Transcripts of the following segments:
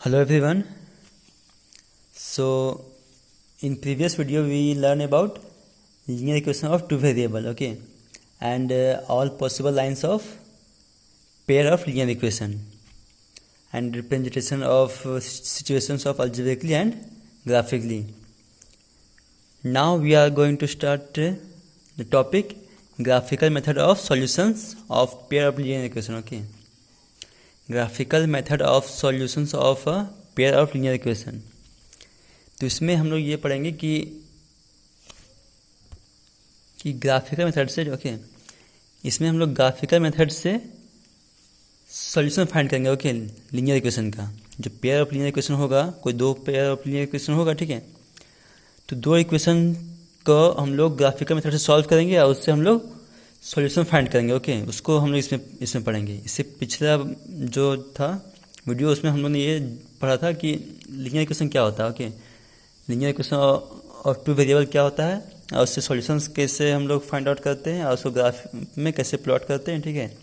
Hello everyone. So in previous video we learned about linear equation of two variable, okay, and all possible lines of pair of linear equation and representation of situations of algebraically and graphically. Now we are going to start the topic graphical method of solutions of pair of linear equation, okay. Graphical method of solutions of a pair of linear equation. तो इसमें हम लोग ये पढ़ेंगे कि graphical method से okay इसमें हम लोग ग्राफिकल मेथड से सॉल्यूशन फाइंड करेंगे, ओके, लीनियर इक्वेशन का। जो पेयर ऑफ लीनियर इक्वेशन होगा, कोई दो पेयर ऑफ लीनियर इक्वेशन होगा, ठीक है, तो दो इक्वेशन को हम लोग ग्राफिकल मेथड से सॉल्व करेंगे और उससे हम लोग सॉल्यूशन फाइंड करेंगे, ओके। उसको हम लोग इसमें पढ़ेंगे। इससे पिछला जो था वीडियो उसमें हम लोग ने ये पढ़ा था कि लीनियर इक्वेशन क्या होता है, okay, linear equation of two variable क्या होता है और उससे सॉल्यूशंस कैसे हम लोग फाइंड आउट करते हैं और उसको ग्राफ में कैसे प्लॉट करते हैं, ठीक है,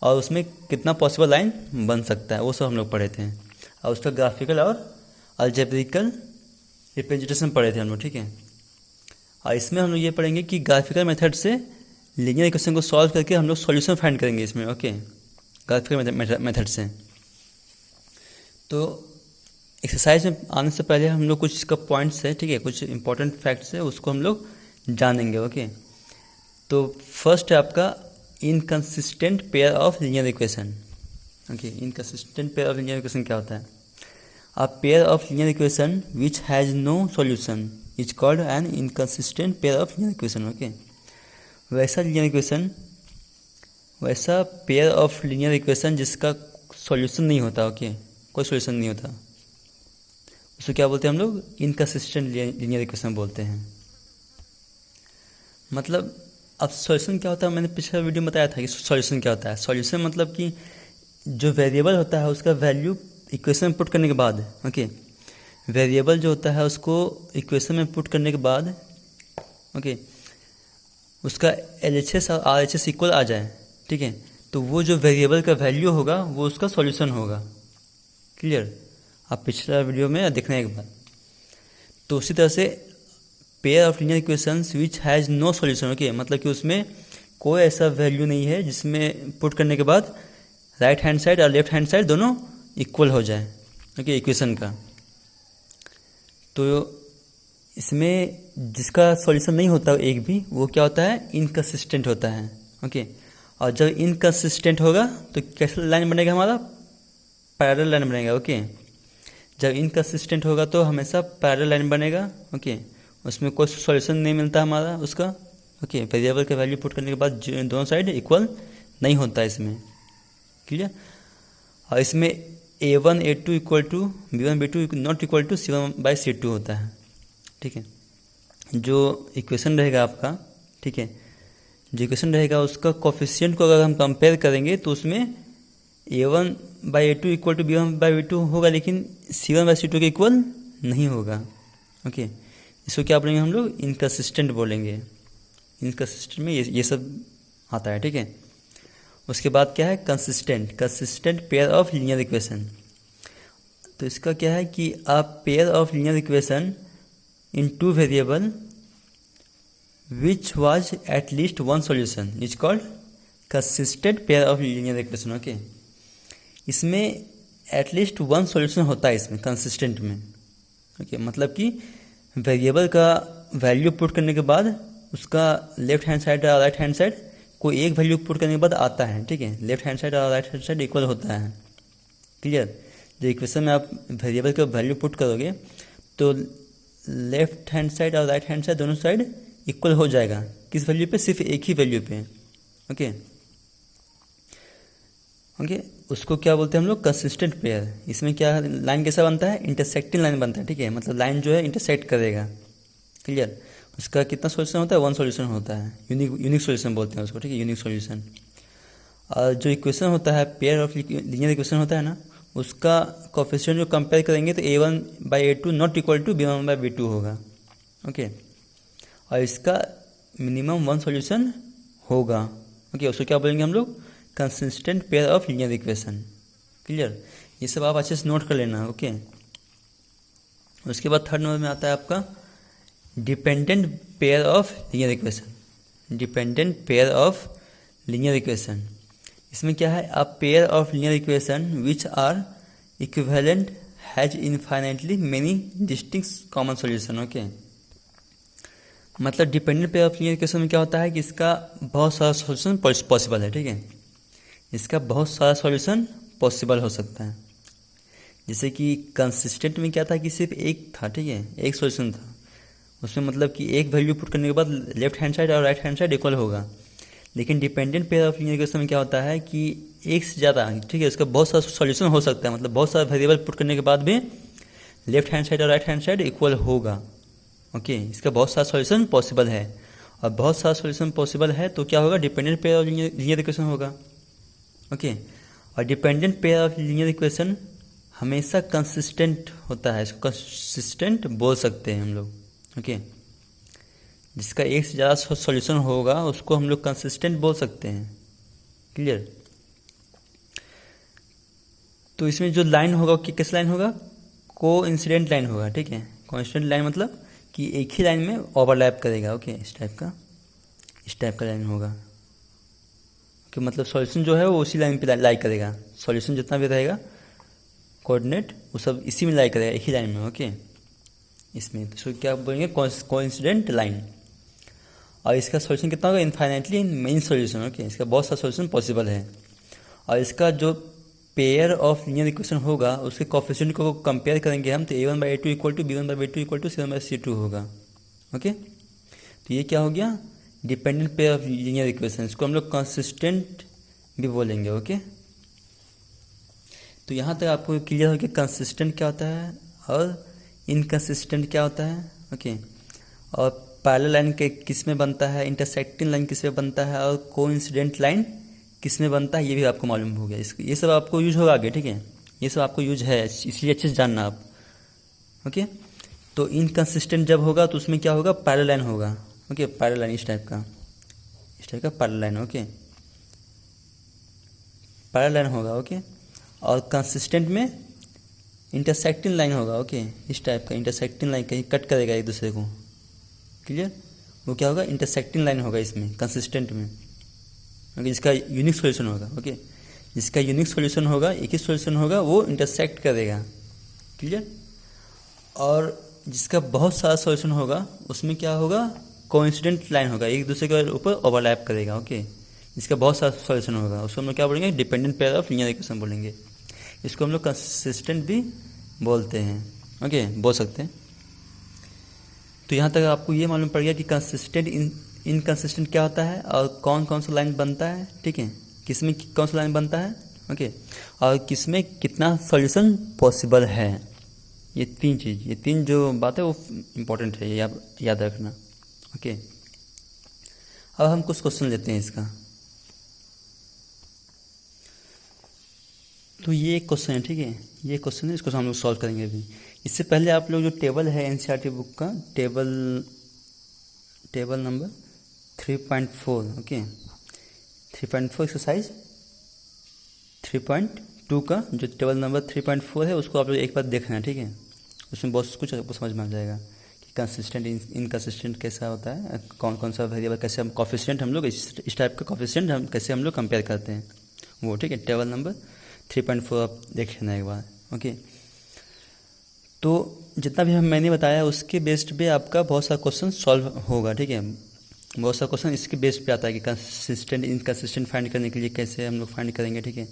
और उसमें कितना पॉसिबल लाइन बन सकता है, वो सब हम लोग पढ़े थे। और उसका ग्राफिकल और अलजेब्रिकल रिप्रेजेंटेशन पढ़े थे हम लोग, ठीक है। और इसमें हम लोग ये पढ़ेंगे कि ग्राफिकल मेथड से लीनियर इक्वेशन को सॉल्व करके हम लोग सॉल्यूशन फाइंड करेंगे इसमें, ओके, ग्राफिकल मेथड से। तो एक्सरसाइज में आने से पहले हम लोग कुछ इसका पॉइंट्स है, ठीक है, कुछ इंपॉर्टेंट फैक्ट्स है, उसको हम लोग जानेंगे, ओके। तो फर्स्ट है आपका inconsistent pair of linear equation, okay. Inconsistent pair of linear equation क्या होता है? A pair of linear equation which has no solution is called an inconsistent pair of linear equation, okay. वैसा pair of linear equation जिसका solution नहीं होता, okay, कोई solution नहीं होता, उसको क्या बोलते हैं हम लोग? इनकंसिस्टेंट लीनियर इक्वेशन बोलते हैं। मतलब अब सॉल्यूशन क्या होता है, मैंने पिछले वीडियो में बताया था कि सॉल्यूशन क्या होता है। सॉल्यूशन मतलब कि जो वेरिएबल होता है उसका वैल्यू इक्वेशन में पुट करने के बाद, ओके, वेरिएबल जो होता है उसको इक्वेशन में पुट करने के बाद, ओके, उसका LHS और RHS इक्वल आ जाए, ठीक है, तो वो जो वेरिएबल का वैल्यू होगा वो उसका सॉल्यूशन होगा। क्लियर? आप पिछला वीडियो में देखना एक बार। तो उसी तरह से pair of linear equations which has no solution, okay, मतलब कि उसमें कोई ऐसा वैल्यू नहीं है जिसमें पुट करने के बाद राइट हैंड साइड और लेफ्ट हैंड साइड दोनों इक्वल हो जाए, ओके, इक्वेशन का। तो इसमें जिसका सॉल्यूशन नहीं होता एक भी, वो क्या होता है? इनकंसिस्टेंट होता है, ओके। और जब इनकंसिस्टेंट होगा तो कैसा लाइन बनेगा हमारा? पैरेलल लाइन बनेगा, ओके। जब इनकंसिस्टेंट होगा तो हमेशा पैरेलल लाइन बनेगा, ओके। उसमें कोई सॉल्यूशन नहीं मिलता हमारा उसका, ओके। वेरिएबल का वैल्यू पुट करने के बाद दोनों साइड इक्वल नहीं होता इसमें। क्लियर? और इसमें A1 A2 equal to B1 B2 not equal to C1/C2 होता है, ठीक है। जो इक्वेशन रहेगा आपका, ठीक है, जो इक्वेशन रहेगा उसका कोफिशिएंट को अगर हम कंपेयर करेंगे तो उसमें A1/A2 इक्वल टू B1/B2 होगा, लेकिन C1/C2 के इक्वल नहीं होगा, ओके। इसको क्या बोलेंगे हम लोग? इनकंसिस्टेंट बोलेंगे। इनकंसिस्टेंट में ये सब आता है, ठीक है। उसके बाद क्या है? Consistent pair of linear equation. तो इसका क्या है कि अ pair of linear equation in two variable which was at least one solution is called consistent pair of linear equation, okay। इसमें at least one solution होता है इसमें consistent में, okay। मतलब कि वेरिएबल का वैल्यू पुट करने के बाद उसका लेफ्ट हैंड साइड और राइट हैंड साइड कोई एक वैल्यू पुट करने के बाद आता है, ठीक है, लेफ्ट हैंड साइड और राइट हैंड साइड इक्वल होता है। क्लियर? जो इक्वेशन में आप वेरिएबल का वैल्यू पुट करोगे तो लेफ्ट हैंड साइड और राइट हैंड साइड दोनों साइड इक्वल हो जाएगा। किस वैल्यू पे? सिर्फ एक ही वैल्यू पे, ओके, ओके। उसको क्या बोलते हैं हम लोग? Consistent pair. इसमें क्या लाइन कैसा बनता है? इंटरसेक्टिंग लाइन बनता है, ठीक है, मतलब लाइन जो है इंटरसेक्ट करेगा। क्लियर? उसका कितना सॉल्यूशन होता है? वन सॉल्यूशन होता है, यूनिक सॉल्यूशन बोलते हैं उसको, ठीक है, यूनिक सॉल्यूशन। और जो इक्वेशन होता है पेयर ऑफ लीनियर इक्वेशन होता है ना, उसका कोफिशिएंट जो कंपेयर करेंगे तो A1/A2 not equal to B1/B2 होगा, ओके। और इसका मिनिमम वन सॉल्यूशन होगा, ओके। उसको क्या बोलेंगे हम लोग? Consistent pair of linear equation. Clear? ये सब आप अच्छे से नोट कर लेना। ओके, उसके बाद थर्ड नंबर में आता है आपका dependent pair of linear equation. Dependent pair of linear equation, इसमें क्या है, a pair of linear equation which are equivalent has infinitely many distinct common solution. Okay, मतलब dependent pair of linear equation में क्या होता है कि इसका बहुत सारा सॉल्यूशन पॉसिबल है। ठीक है, इसका बहुत सारा सॉल्यूशन पॉसिबल हो सकता है। जैसे कि कंसिस्टेंट में क्या था कि सिर्फ एक था, ठीक है, एक सॉल्यूशन था, उसमें मतलब कि एक वैल्यू पुट करने के बाद लेफ्ट हैंड साइड और राइट हैंड साइड इक्वल होगा। लेकिन dependent pair of linear equation में क्या होता है कि एक से ज़्यादा, ठीक है, उसका बहुत सारा सॉल्यूशन हो सकता है, मतलब बहुत सारा वेरिएबल पुट करने के बाद भी लेफ्ट हैंड साइड और राइट हैंड साइड इक्वल होगा। ओके, इसका बहुत सारा सॉल्यूशन पॉसिबल है, और बहुत सारा सॉल्यूशन पॉसिबल है तो क्या होगा, dependent pair of linear equation होगा। ओके, और dependent pair of linear equation हमेशा कंसिस्टेंट होता है, इसको कंसिस्टेंट बोल सकते हैं हम लोग। ओके, जिसका एक से ज़्यादा सॉल्यूशन होगा उसको हम लोग कंसिस्टेंट बोल सकते हैं। क्लियर? तो इसमें जो लाइन होगा कि किस लाइन होगा, कोइंसिडेंट लाइन होगा। ठीक है, कोइंसिडेंट लाइन मतलब कि एक ही लाइन में ओवरलैप करेगा। ओके, इस टाइप का लाइन होगा कि मतलब सॉल्यूशन जो है वो उसी लाइन पे लाई करेगा। सॉल्यूशन जितना भी रहेगा कोऑर्डिनेट वो सब इसी में लाई करेगा, एक ही लाइन में। ओके, इसमें तो क्या बोलेंगे, कोइंसिडेंट लाइन। और इसका सॉल्यूशन कितना होगा, इनफाइनाइटली मेन सॉल्यूशन। ओके, इसका बहुत सारा सॉल्यूशन पॉसिबल है। और इसका जो पेयर ऑफ लीनियर इक्वेशन होगा उसके कोफिशिएंट को कंपेयर करेंगे हम, तो a1/a2 equal to b1/b2 equal to c1/c2 होगा। ओके, तो ये क्या हो गया, dependent pair of linear equation. इसको हम लोग कंसिस्टेंट भी बोलेंगे। ओके, तो यहाँ तक आपको क्लियर हो कि कंसिस्टेंट क्या होता है और इनकंसिस्टेंट क्या होता है। ओके, और पैरेलल लाइन के किस में बनता है, इंटरसेक्टिंग लाइन किस में बनता है, और कोइंसिडेंट लाइन किस में बनता है, ये भी आपको मालूम हो गया। ये सब आपको यूज होगा आगे। ठीक है, ये सब आपको यूज है, इसलिए अच्छे से जानना आप। ओके, तो इनकंसिस्टेंट जब होगा तो उसमें क्या होगा, पैरेलल लाइन होगा। ओके, पैरेलल लाइन इस टाइप का parallel line. Okay, parallel line होगा। ओके, और कंसिस्टेंट में इंटरसेक्टिंग लाइन होगा। ओके, इस टाइप का इंटरसेक्टिंग लाइन कहीं कट करेगा एक दूसरे को। क्लियर? वो क्या होगा, इंटरसेक्टिंग लाइन होगा इसमें कंसिस्टेंट में। ओके, जिसका यूनिक सॉल्यूशन होगा। ओके, जिसका यूनिक सॉल्यूशन होगा, एक ही सॉल्यूशन होगा, वो इंटरसेक्ट करेगा। क्लियर? और जिसका बहुत सारा सॉल्यूशन होगा उसमें क्या होगा, कोइंसिडेंट लाइन होगा, एक दूसरे के ऊपर ओवरलैप करेगा। ओके, जिसका बहुत सारा सॉल्यूशन होगा उसको हम लोग क्या बोलेंगे, dependent pair of linear equation बोलेंगे। इसको हम लोग कंसिस्टेंट भी बोलते हैं। ओके, बोल सकते हैं। तो यहाँ तक आपको ये मालूम पड़ गया कि कंसिस्टेंट इनकंसिस्टेंट क्या होता है और कौन कौन सा लाइन बनता है। ठीक है, किस में कौन सा लाइन बनता है। ओके, और किस में कितना सॉल्यूशन पॉसिबल है। ये तीन जो बात है वो इम्पोर्टेंट है, ये याद रखना। ओके, अब हम कुछ क्वेश्चन लेते हैं इसका। तो ये एक क्वेश्चन है। ठीक है, ये क्वेश्चन है, इसको हम लोग सॉल्व करेंगे अभी। इससे पहले आप लोग जो टेबल है एनसीईआरटी बुक का, टेबल नंबर 3.4, ओके, 3.4 एक्सरसाइज 3.2 का जो टेबल नंबर 3.4 है उसको आप लोग एक बार देखना। ठीक है, उसमें बहुत कुछ आपको समझ में आ जाएगा कि कंसिस्टेंट इनकंसिस्टेंट कैसा होता है, कौन कौन सा वेरिएबल, कैसे हम कोफिशिएंट हम लोग इस टाइप का कोफिशिएंट हम कैसे हम लोग कंपेयर करते हैं वो। ठीक है, टेबल नंबर 3.4 आप देख लेना एक बार। ओके, तो जितना भी मैंने बताया उसके बेस्ड पे आपका बहुत सारा क्वेश्चन सॉल्व होगा। ठीक है, बहुत सारा क्वेश्चन इसके बेस्ड पे आता है कि कंसिस्टेंट इनकंसिस्टेंट फाइंड करने के लिए कैसे हम लोग फाइंड करेंगे। ठीक है,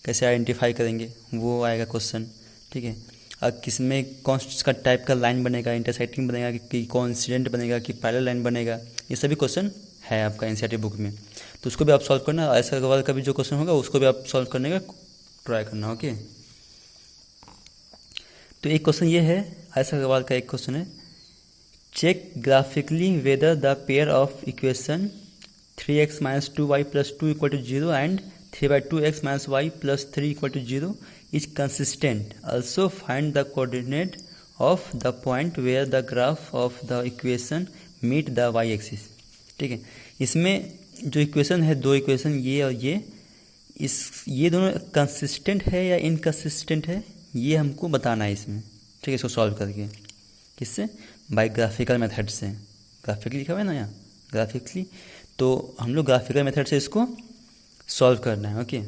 कैसे आइडेंटिफाई करेंगे वो आएगा क्वेश्चन। ठीक है, और किस में कौन सा टाइप का लाइन बनेगा, इंटरसेक्टिंग बनेगा कि कोइंसिडेंट बनेगा कि पैरेलल लाइन बनेगा, ये सभी क्वेश्चन है आपका एनसीईआरटी बुक में। तो उसको भी आप सॉल्व करना, ऐसा अग्रवाल का भी जो क्वेश्चन होगा उसको भी आप सॉल्व करने का ट्राई करना। ओके, तो एक क्वेश्चन ये है, ऐसा अग्रवाल का एक क्वेश्चन है, check graphically whether the pair of equation 3x - 2y + 2 = 0 and 3/2x - y + 3 = 0 is consistent. Also find the coordinate of the point where the graph of the equation meet the y axis. ठीक है, इसमें जो equation है, दो equation ये और ये, ये दोनों कंसिस्टेंट है या इनकंसिस्टेंट है, ये हमको बताना है इसमें, ठीक है। इसको सॉल्व करके किससे, बाय ग्राफिकल मेथड से। ग्राफिकली लिखा हुआ है ना यहाँ, ग्राफिकली, तो हम लोग ग्राफिकल मेथड से इसको सॉल्व करना है, ओके।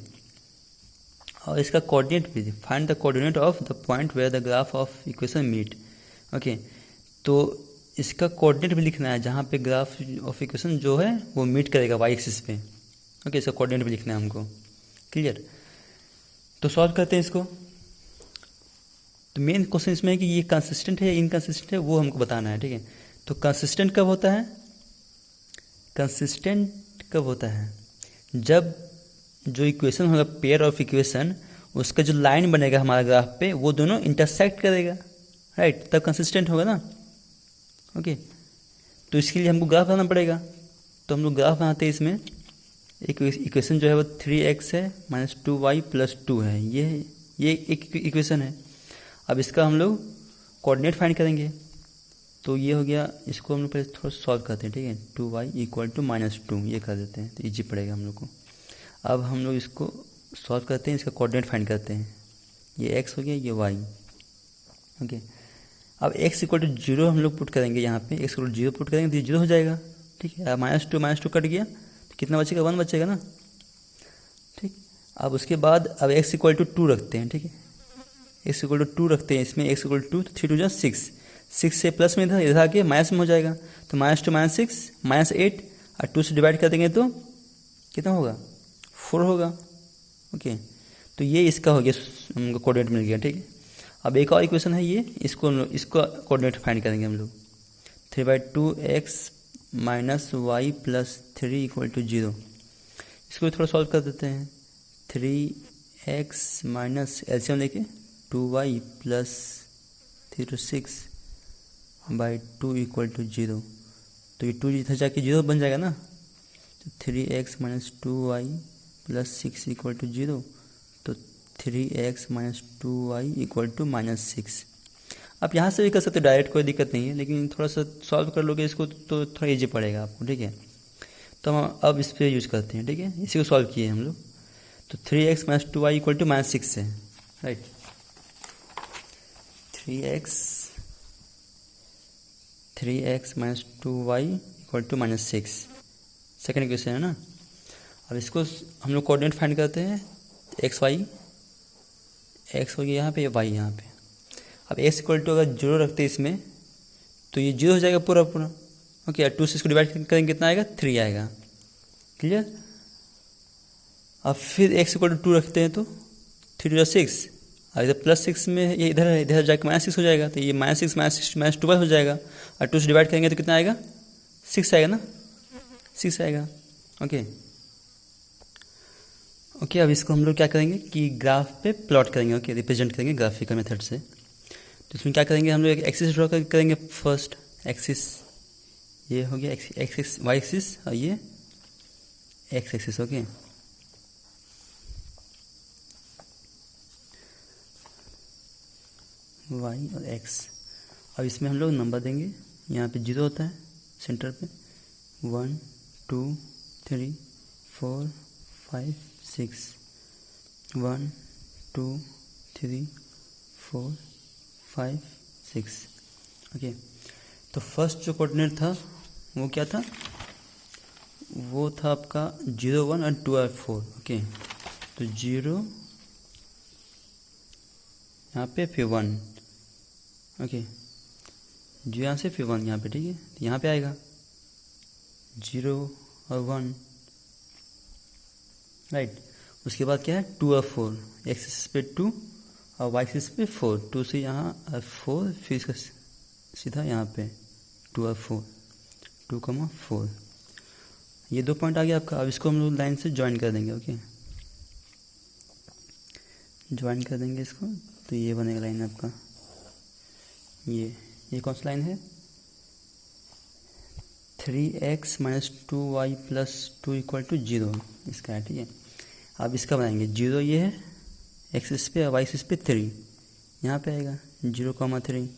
और इसका कोऑर्डिनेट भी, find the coordinate of the point where the graph of equation meet, okay. तो इसका कोऑर्डिनेट भी लिखना है जहाँ पे ग्राफ ऑफ इक्वेशन जो है वो मीट करेगा वाई एक्सिस पे, ओके। इसका कोऑर्डिनेट भी लिखना है हमको, क्लियर। तो सॉल्व करते हैं इसको। तो मेन क्वेश्चन इसमें है कि ये कंसिस्टेंट है या इनकंसिस्टेंट है, वो हमको बताना है, ठीक है। तो कंसिस्टेंट कब होता है, कंसिस्टेंट कब होता है, जब जो इक्वेशन होगा पेयर ऑफ इक्वेशन, उसका जो लाइन बनेगा हमारा ग्राफ पे वो दोनों इंटरसेक्ट करेगा, राइट, तब कंसिस्टेंट होगा ना, ओके। तो इसके लिए हमको ग्राफ बनाना पड़ेगा। तो हम लोग ग्राफ बनाते हैं इसमें। एक इक्वेशन जो है वो 3x है माइनस 2y प्लस 2 है, ये एक इक्वेशन है। अब इसका हम लोग कोऑर्डिनेट फाइंड करेंगे। तो ये हो गया, इसको हम लोग पहले थोड़ा सॉल्व करते हैं, ठीक है। 2y इक्वल टू माइनस 2 ये कर देते हैं, तो ईजी पड़ेगा हम लोग को। अब हम लोग इसको सॉल्व करते हैं, इसका कोऑर्डिनेट फाइंड करते हैं। ये x हो गया, ये y, ओके। अब x इक्वल टू 0 हम लोग पुट करेंगे यहाँ पे, x इक्वल टू 0 पुट करेंगे तो ये 0 हो जाएगा, ठीक है। अब माइनस टू कट गया तो कितना बचेगा, 1 बचेगा ना, ठीक। अब उसके बाद अब x इक्वल टू 2 रखते हैं, ठीक है। x इक्वल टू 2 रखते हैं इसमें, x इक्वल टू 3 टू 6, 6 से प्लस में इधर आके माइनस में हो जाएगा। तो -2 -6 -8 और 2 से डिवाइड कर देंगे तो कितना होगा, 4 होगा, ओके। तो ये इसका हो गया, हमको कोऑर्डिनेट मिल गया, ठीक है। अब एक और इक्वेशन है ये, इसको कोऑर्डिनेट फाइंड करेंगे हम लोग। 3/2x minus y plus 3 equal to 0। इसको थोड़ा सॉल्व कर देते हैं। 3x माइनस एलसीएम लेके 2y plus 3 to 6 by 2 equal to 0। तो ये 2 इधर जाके 0 बन जाएगा ना। तो 3x minus 2y plus 6 equal to 0। तो 3x minus 2y equal to -6। आप यहाँ से भी कर सकते हो डायरेक्ट, कोई दिक्कत नहीं है, लेकिन थोड़ा सा सॉल्व कर लोगे इसको तो थोड़ा इजी पड़ेगा आपको, ठीक है। तो हम अब इस पर यूज करते हैं, ठीक है। इसी को सॉल्व किए हम लोग। तो 3x minus 2y equal to -6 है, right. 3x minus 2y equal to -6 second equation है ना। अब इसको हम लोग कोऑर्डिनेट फाइंड करते हैं। एक्स हो गया यहाँ पे, y यहाँ पे। अब x इक्वल टू अगर 0 रखते हैं इसमें तो ये 0 हो जाएगा पूरा, ओके। 2 से इसको डिवाइड करेंगे कितना आएगा, 3 आएगा, क्लियर। अब फिर x इक्वल टू 2 रखते हैं तो 3 to 6, और इधर +6 में ये इधर जाकर -6 हो जाएगा। तो ये -6 -12 हो जाएगा, और 2 से डिवाइड करेंगे तो कितना आएगा, 6 आएगा ना, 6 आएगा, ओके। ओके, अब इसको हम लोग क्या करेंगे कि ग्राफ पे प्लॉट करेंगे, ओके, रिप्रेजेंट करेंगे ग्राफिकल मेथड से। तो इसमें क्या करेंगे हम लोग, एक एक्सिस ड्रॉ करेंगे फर्स्ट। एक्सिस ये हो गया एक्सिस, वाई एक्सिस, और ये एक्स एक्सिस, ओके। वाई और एक्स। अब इसमें हम लोग नंबर देंगे। यहाँ पे 0 होता है सेंटर पे, 1 2 3 4 5 6, 1 2 3 4 5 6, ओके। तो फर्स्ट जो कोऑर्डिनेट था वो क्या था, वो था आपका 0 1 और 2 और 4, ओके। तो 0 यहाँ पे फिर 1, ओके। 0 यहाँ से फिर 1 यहाँ पे, ठीक है। तो यहाँ पे आएगा 0 और 1, राइट। उसके बाद क्या है, 2 और 4, एक्सिस पे 2 और वाई एक्सिस पे 4। 2 से यहाँ और 4, फिर इसका सीधा यहाँ पे 2 और 4, 2,4। ये 2 पॉइंट आ गया आपका। अब इसको हम लोग लाइन से ज्वाइन कर देंगे, ओके। ज्वाइन कर देंगे इसको, तो ये बनेगा लाइन आपका। ये कौन सा लाइन है, 3x minus 2y plus 2 equal to 0 इसका है, ठीक है। अब इसका बनाएंगे 0, ये है एक्सिस पे, वाई एक्सिस पे 3 यहाँ पे आएगा 0,3,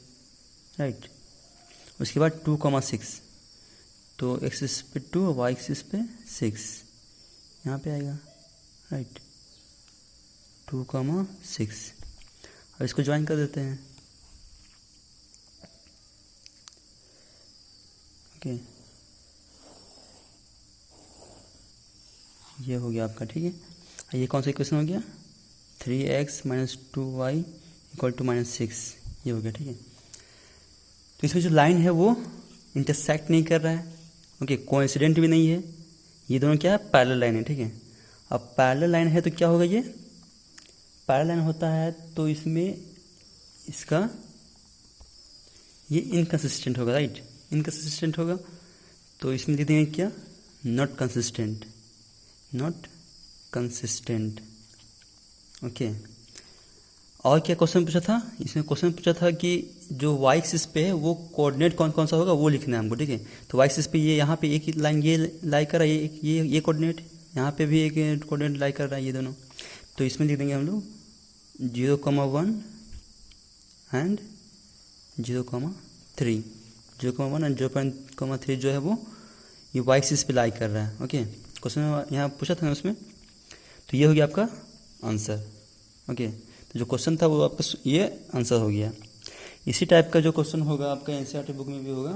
राइट। उसके बाद 2,6, तो एक्सिस पे 2 वाई एक्सिस पे 6 यहाँ पे आएगा, राइट। 2,6। अब इसको ज्वाइन कर देते हैं। ओके, ये हो गया आपका, ठीक है। ये कौन सा इक्वेशन हो गया, 3x minus 2y equal to -6, ये हो गया, ठीक है। तो इसमें जो लाइन है वो इंटरसेक्ट नहीं कर रहा है, ओके, कोइंसिडेंट भी नहीं है, ये दोनों क्या है, पैरेलल लाइन है, ठीक है। अब पैरेलल लाइन है तो क्या होगा, ये पैरेलल लाइन होता है तो इसमें इसका ये इनकंसिस्टेंट होगा, राइट, इनकंसिस्टेंट होगा, तो इसमें लिख देंगे क्या, not consistent, not consistent, okay. और क्या क्वेश्चन पूछा था, इसमें क्वेश्चन पूछा था कि जो वाई एक्सिस पे है वो कोऑर्डिनेट कौन कौन सा होगा वो लिखना है हमको, ठीक है। तो वाई एक्सिस पे ये यहाँ पे एक लाइन ये लाई कर रहा है, ये कोऑर्डिनेट, यहाँ पे भी एक कोऑर्डिनेट लाई कर रहा है, ये दोनों। तो इसमें लिख देंगे हम लोग 0,1 एंड 0,3, 0,1 एंड 0,3 जो है वो ये वाई एक्सिस पे लाई कर रहा है, ओके। क्वेश्चन यहाँ पूछा था ना उसमें, तो ये हो गया आपका आंसर, ओके। तो जो क्वेश्चन था वो आपका ये आंसर हो गया। इसी टाइप का जो क्वेश्चन होगा आपका एनसीईआरटी बुक में भी होगा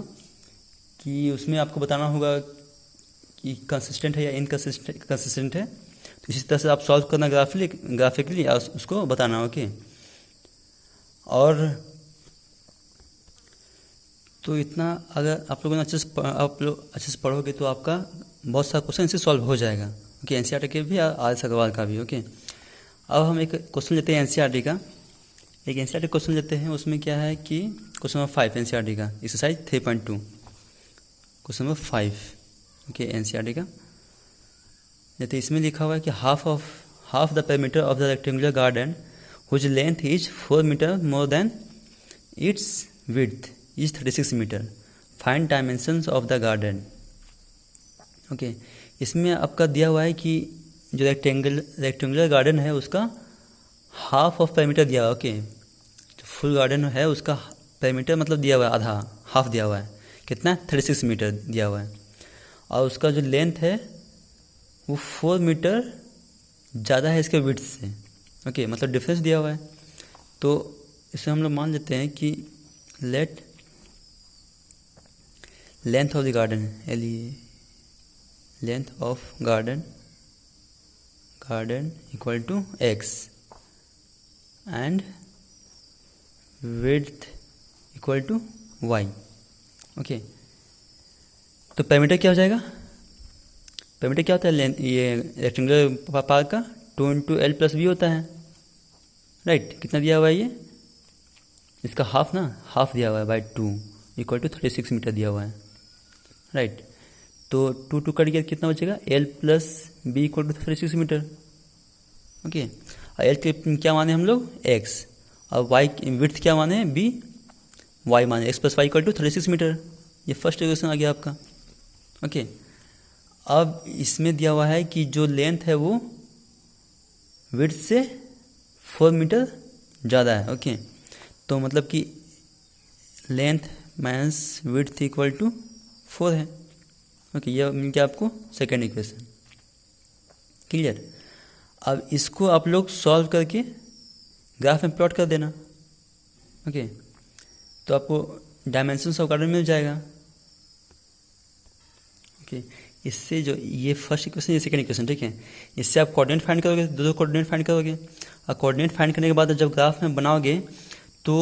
कि उसमें आपको बताना होगा कि कंसिस्टेंट है या इनकंसिस्टेंट है, तो इसी तरह से आप सॉल्व करना ग्राफिकली और उसको बताना, ओके। और तो इतना अगर आप लोगों ने अच्छे से पढ़ोगे तो आपका बहुत सारा क्वेश्चन इससे सॉल्व हो जाएगा, ओके, एनसीईआरटी के भी और आर्यस अग्रवाल का भी, ओके। अब हम एक क्वेश्चन लेते हैं एनसीईआरटी का, एक एनसीईआरटी क्वेश्चन लेते हैं, उसमें क्या है कि क्वेश्चन नंबर 5 एनसीईआरटी का, exercise 3.2, question number 5, okay, NCERT का। जैसे इसमें लिखा हुआ है कि half the perimeter of the rectangular garden whose length is 4 metre more than its width is 36 metre, find dimensions of the garden, okay. इसमें आपका दिया हुआ है कि जो रेक्टेंगुलर गार्डन है उसका हाफ ऑफ पेरीमीटर दिया हुआ है, ओके। जो फुल गार्डन है उसका पेरीमीटर मतलब दिया हुआ है, आधा, हाफ दिया हुआ है, कितना, 36 मीटर दिया हुआ है, और उसका जो लेंथ है वो 4 मीटर ज़्यादा है इसके विड्थ से, ओके, मतलब डिफरेंस दिया हुआ है। तो इसे हम लोग मान लेते हैं कि let length of the garden, length of garden equal to x and width equal to y, okay. तो पेरीमीटर क्या हो जाएगा, पेरीमीटर क्या होता है, लेंथ, ये रेक्टेंगुलर पार्ट का 2 इंटू एल प्लस बी होता है, राइट। कितना दिया हुआ है ये, इसका हाफ ना, हाफ दिया हुआ है बाई 2 इक्वल टू 36 मीटर दिया हुआ है, राइट। तो 2 कट गया, कितना बचेगा, L plus B equal to 36 metre, okay. और एल के क्या माने हम लोग, एक्स, और वाई विड्थ क्या माने, बी, वाई माने x plus y equal to 36 metre, ये फर्स्ट इक्वेशन आ गया आपका, ओके। अब इसमें दिया हुआ है कि जो लेंथ है वो विड्थ से 4 मीटर ज़्यादा है, ओके। तो मतलब कि length minus width equal to 4 है, ओके। यह मिल गया आपको सेकेंड इक्वेशन, क्लियर। अब इसको आप लोग सॉल्व करके ग्राफ में प्लॉट कर देना, ओके। तो आपको डायमेंशंस ऑफ गार्डन मिल जाएगा, ओके। इससे जो ये फर्स्ट इक्वेशन, ये सेकेंड इक्वेशन, ठीक है, इससे आप कोऑर्डिनेट फाइंड करोगे, दो कोऑर्डिनेट फाइंड करोगे, और कोऑर्डिनेट फाइंड करने के बाद जब ग्राफ में बनाओगे तो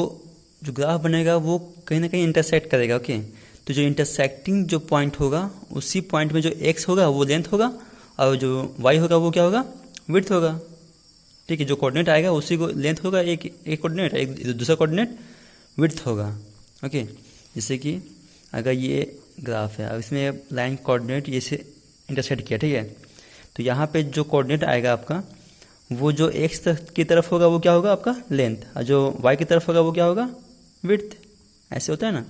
जो ग्राफ बनेगा वो कहीं ना कहीं इंटरसेक्ट करेगा, ओके। तो जो इंटरसेक्टिंग जो पॉइंट होगा उसी पॉइंट में जो एक्स होगा वो लेंथ होगा, और जो वाई होगा वो क्या होगा, विड्थ होगा, ठीक है। जो कोऑर्डिनेट आएगा उसी को लेंथ होगा, एक कोऑर्डिनेट, एक दूसरा कोऑर्डिनेट विड्थ होगा, ओके। जैसे कि अगर ये ग्राफ है, अब इसमें लाइन कोऑर्डिनेट ये से इंटरसेक्ट किया, ठीक है। तो यहाँ पे जो कोऑर्डिनेट आएगा आपका वो जो एक्स की तरफ होगा वो क्या होगा आपका लेंथ, और जो वाई की तरफ होगा वो क्या होगा विड्थ, ऐसे होता है ना,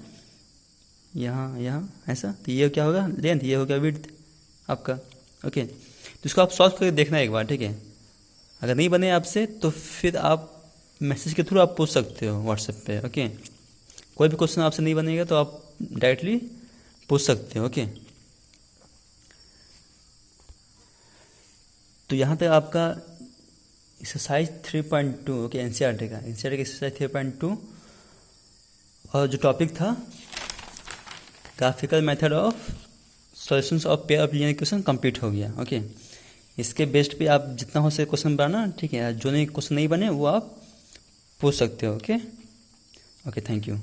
यहाँ ऐसा, तो ये क्या होगा लेंथ, ये हो गया विड्थ आपका, ओके। तो इसको आप सॉल्व करके देखना एक बार, ठीक है। अगर नहीं बने आपसे तो फिर आप मैसेज के थ्रू आप पूछ सकते हो व्हाट्सएप पे, ओके। कोई भी क्वेश्चन आपसे नहीं बनेगा तो आप डायरेक्टली पूछ सकते हो, ओके। तो यहाँ तक आपका एक्सरसाइज 3.2 ओके एनसीईआरटी का एक्सरसाइज 3.2 और जो टॉपिक था graphical method of solutions of pair of linear equation complete हो गया। ओके इसके बेस्ड पे आप जितना हो सके क्वेश्चन बनाना, ठीक है। जो नहीं क्वेश्चन नहीं बने वो आप पूछ सकते हो। Okay thank you.